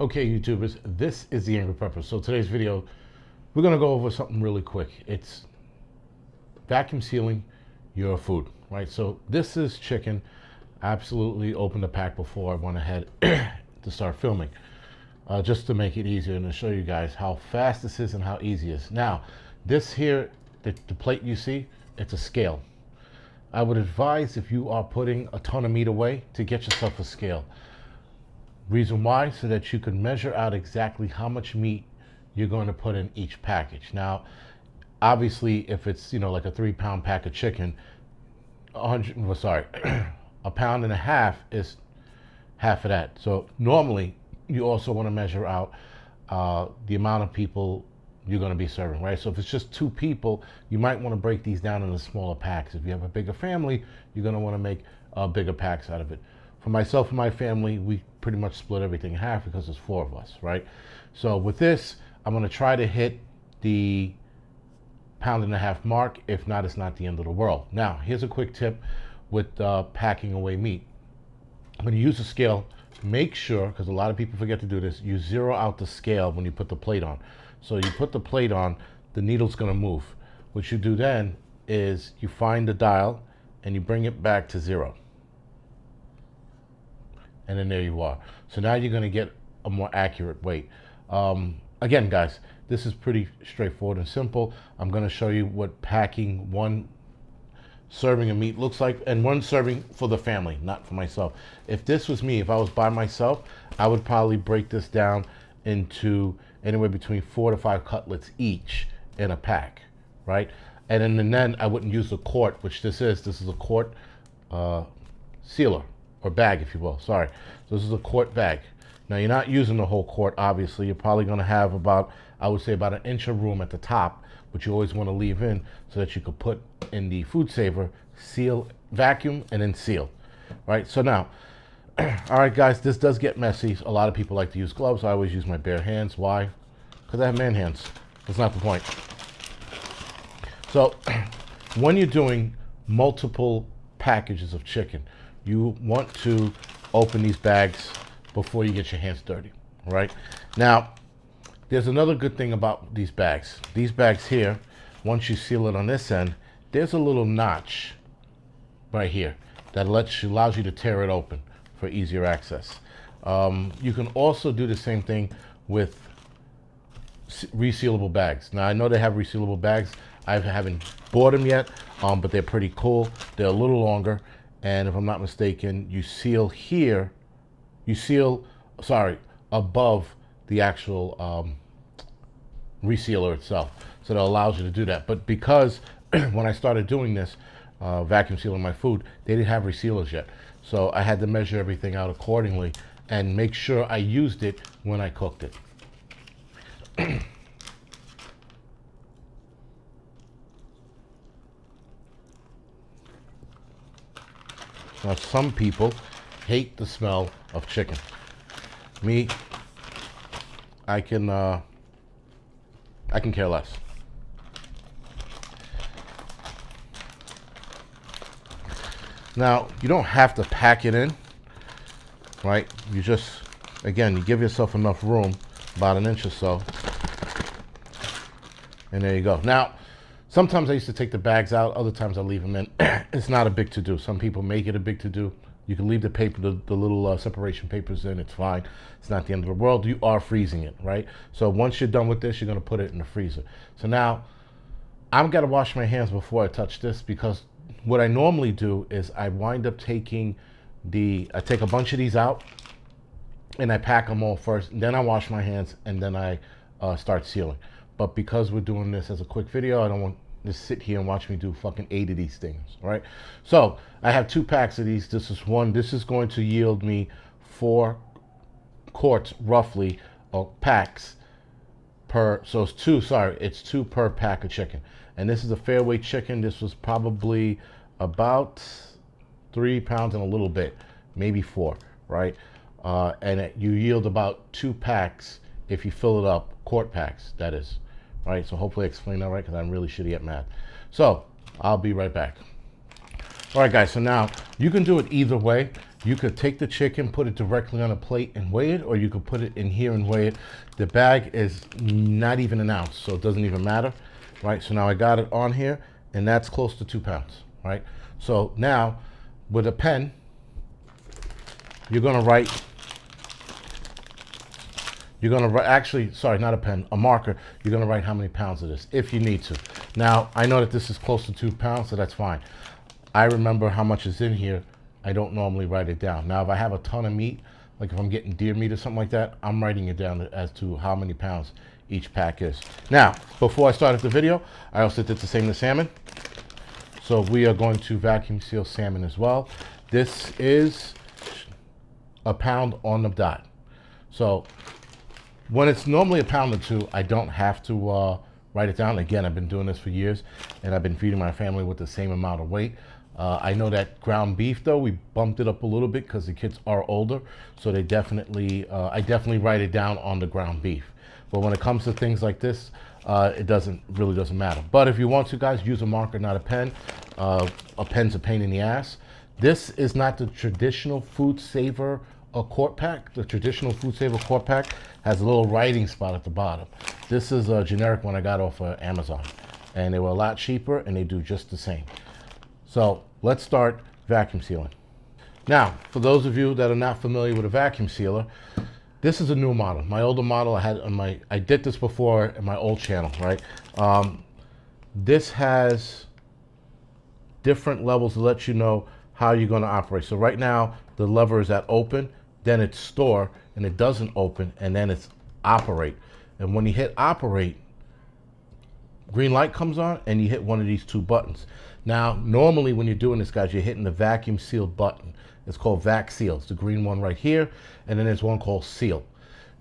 Okay, YouTubers, this is the Angryprepper. So today's video, we're gonna go over something really quick. It's vacuum sealing your food, right? So this is chicken. I absolutely opened the pack before I went ahead to start filming, just to make it easier and to show you guys how fast this is and how easy it is. Now, this here, the plate you see, it's a scale. I would advise, if you are putting a ton of meat away, to get yourself a scale. Reason why? So that you can measure out exactly how much meat you're going to put in each package. Now, obviously, if it's, like a 3-pound pack of chicken, a pound and a half is half of that. So normally, you also want to measure out the amount of people you're going to be serving, right? So if it's just 2 people, you might want to break these down into smaller packs. If you have a bigger family, you're going to want to make bigger packs out of it. For myself and my family, we pretty much split everything in half because there's 4 of us, right? So with this, I'm going to try to hit the pound and a half mark. If not, it's not the end of the world. Now, here's a quick tip with packing away meat. When you use a scale, make sure, because a lot of people forget to do this, you zero out the scale when you put the plate on. So you put the plate on, the needle's going to move. What you do then is you find the dial and you bring it back to 0. And then there you are. So now you're going to get a more accurate weight. Again, guys, this is pretty straightforward and simple. I'm going to show you what packing 1 serving of meat looks like, and 1 serving for the family, not for myself. If this was me, if I was by myself, I would probably break this down into anywhere between 4 to 5 cutlets each in a pack, right? And then I wouldn't use the quart, which this is. This is a quart sealer. Or bag, if you will, sorry. So this is a quart bag. Now, you're not using the whole quart, obviously. You're probably going to have about, I would say, about 1 inch of room at the top, which you always want to leave in so that you could put in the food saver, seal, vacuum, and then seal, right? So now, all right, guys, this does get messy. A lot of people like to use gloves. I always use my bare hands. Why? Because I have man hands. That's not the point. So when you're doing multiple packages of chicken, you want to open these bags before you get your hands dirty, right? Now, there's another good thing about these bags. These bags here, once you seal it on this end, there's a little notch right here that allows you to tear it open for easier access. You can also do the same thing with resealable bags. Now, I know they have resealable bags. I haven't bought them yet, but they're pretty cool. They're a little longer. And if I'm not mistaken, you seal here, above the actual resealer itself. So that allows you to do that. But because when I started doing this, vacuum sealing my food, they didn't have resealers yet. So I had to measure everything out accordingly and make sure I used it when I cooked it. Now, some people hate the smell of chicken. Me, I can care less. Now, you don't have to pack it in, right? You just, again, you give yourself enough room, about 1 inch or so, and there you go. Now, sometimes I used to take the bags out. Other times I leave them in. It's not a big to-do. Some people make it a big to-do. You can leave the paper, the little separation papers in. It's fine. It's not the end of the world. You are freezing it, right? So once you're done with this, you're going to put it in the freezer. So now, I've got to wash my hands before I touch this, because what I normally do is I wind up taking I take a bunch of these out, and I pack them all first. Then I wash my hands, and then I start sealing. But because we're doing this as a quick video, I don't want to sit here and watch me do fucking 8 of these things, right? So I have 2 packs of these. This is 1. This is going to yield me 4 quarts, roughly, or packs per. So it's 2. Sorry, it's 2 per pack of chicken. And this is a fair weight chicken. This was probably about 3 pounds and a little bit, maybe 4, right? And you yield about 2 packs if you fill it up, quart packs, that is. Right, so hopefully I explained that right, because I'm really shitty at math. So I'll be right back. All right, guys, so now you can do it either way. You could take the chicken, put it directly on a plate and weigh it, or you could put it in here and weigh it. The bag is not even an ounce, so it doesn't even matter, right? So now I got it on here, and that's close to 2 pounds, right? So now, with a pen, you're gonna write, actually, sorry, not a pen, a marker. You're gonna write how many pounds it is, if you need to. Now, I know that this is close to 2 pounds, so that's fine. I remember how much is in here. I don't normally write it down. Now, if I have a ton of meat, like if I'm getting deer meat or something like that, I'm writing it down as to how many pounds each pack is. Now, before I started the video, I also did the same to salmon. So we are going to vacuum seal salmon as well. This is a pound on the dot. So when it's normally a pound or two, I don't have to write it down. Again, I've been doing this for years, and I've been feeding my family with the same amount of weight. I know that ground beef, though, we bumped it up a little bit because the kids are older, so they definitely, I definitely write it down on the ground beef. But when it comes to things like this, it really doesn't matter. But if you want to, guys, use a marker, not a pen. A pen's a pain in the ass. This is not the traditional Food Saver quart pack. The traditional Food Saver quart pack has a little writing spot at the bottom. This is a generic one I got off of Amazon, and they were a lot cheaper, and they do just the same. So let's start vacuum sealing. Now, for those of you that are not familiar with a vacuum sealer, this is a new model. My older model I had on I did this before in my old channel, right? This has different levels to let you know how you're going to operate. So right now, the lever is at open, then it's store, and it doesn't open, and then it's operate. And when you hit operate, green light comes on, and you hit one of these two buttons. Now, normally when you're doing this, guys, you're hitting the vacuum seal button. It's called vac seal. It's the green one right here, and then there's one called seal.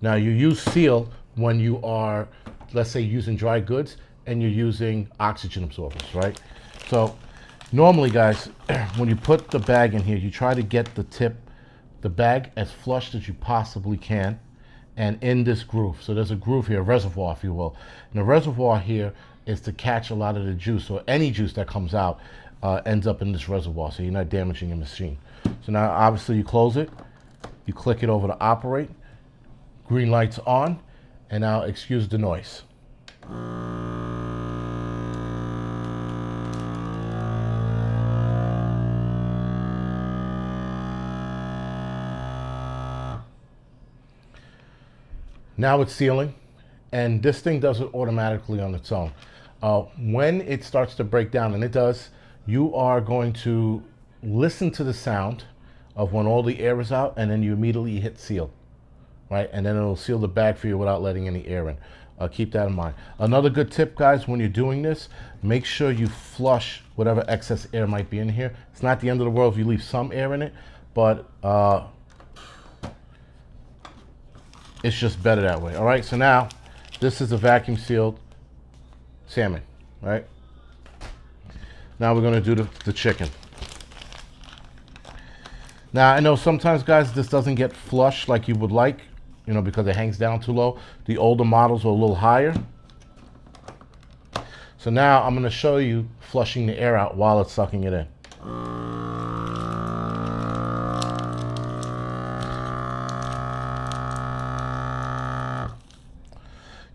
Now, you use seal when you are, let's say, using dry goods, and you're using oxygen absorbers, right? So normally, guys, when you put the bag in here, you try to get the bag as flushed as you possibly can, and in this groove. So there's a groove here, a reservoir, if you will. And the reservoir here is to catch a lot of the juice, or any juice that comes out ends up in this reservoir, so you're not damaging your machine. So now, obviously, you close it, you click it over to operate, green light's on, and now excuse the noise. Now it's sealing, and this thing does it automatically on its own. When it starts to break down, and it does, you are going to listen to the sound of when all the air is out, and then you immediately hit seal, right? And then it'll seal the bag for you without letting any air in. Keep that in mind. Another good tip, guys, when you're doing this, make sure you flush whatever excess air might be in here. It's not the end of the world if you leave some air in it, but it's just better that way. All right, so now this is a vacuum sealed salmon, right? Now we're gonna do the chicken. Now, I know sometimes, guys, this doesn't get flush like you would like, you know, because it hangs down too low. The older models are a little higher. So now I'm gonna show you flushing the air out while it's sucking it in.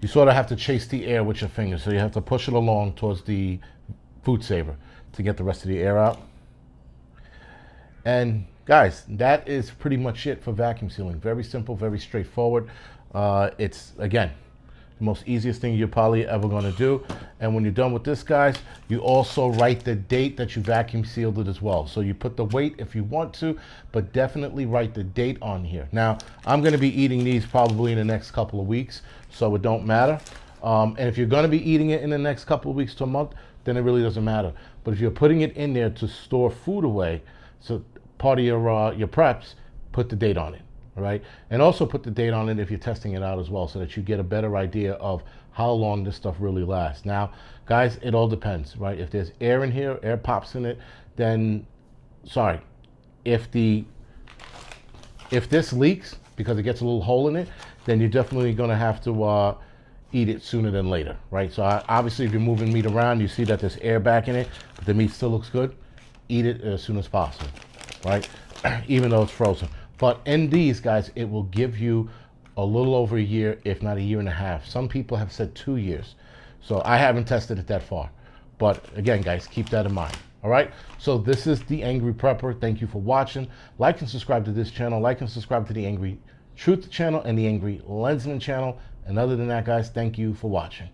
You sort of have to chase the air with your fingers, so you have to push it along towards the Food Saver to get the rest of the air out. And guys, that is pretty much it for vacuum sealing. Very simple, very straightforward. It's, again, the most easiest thing you're probably ever going to do. And when you're done with this, guys, you also write the date that you vacuum sealed it as well. So you put the weight if you want to, but definitely write the date on here. Now, I'm going to be eating these probably in the next couple of weeks, so it don't matter. And if you're going to be eating it in the next couple of weeks to a month, then it really doesn't matter. But if you're putting it in there to store food away, so part of your preps, put the date on it, all right? And also put the date on it if you're testing it out as well, so that you get a better idea of how long this stuff really lasts. Now, guys, it all depends, right? If there's air in here, air pops in it, then, sorry, if this leaks because it gets a little hole in it, then you're definitely gonna have to eat it sooner than later, right? So obviously, if you're moving meat around, you see that there's air back in it, but the meat still looks good, eat it as soon as possible, right? even though it's frozen. But in these, guys, it will give you a little over a year, if not a year and a half. Some people have said 2 years. So I haven't tested it that far. But again, guys, keep that in mind. All right. So this is the Angry Prepper. Thank you for watching. Like and subscribe to this channel. Like and subscribe to the Angry Truth channel and the Angry Lensman channel. And other than that, guys, thank you for watching.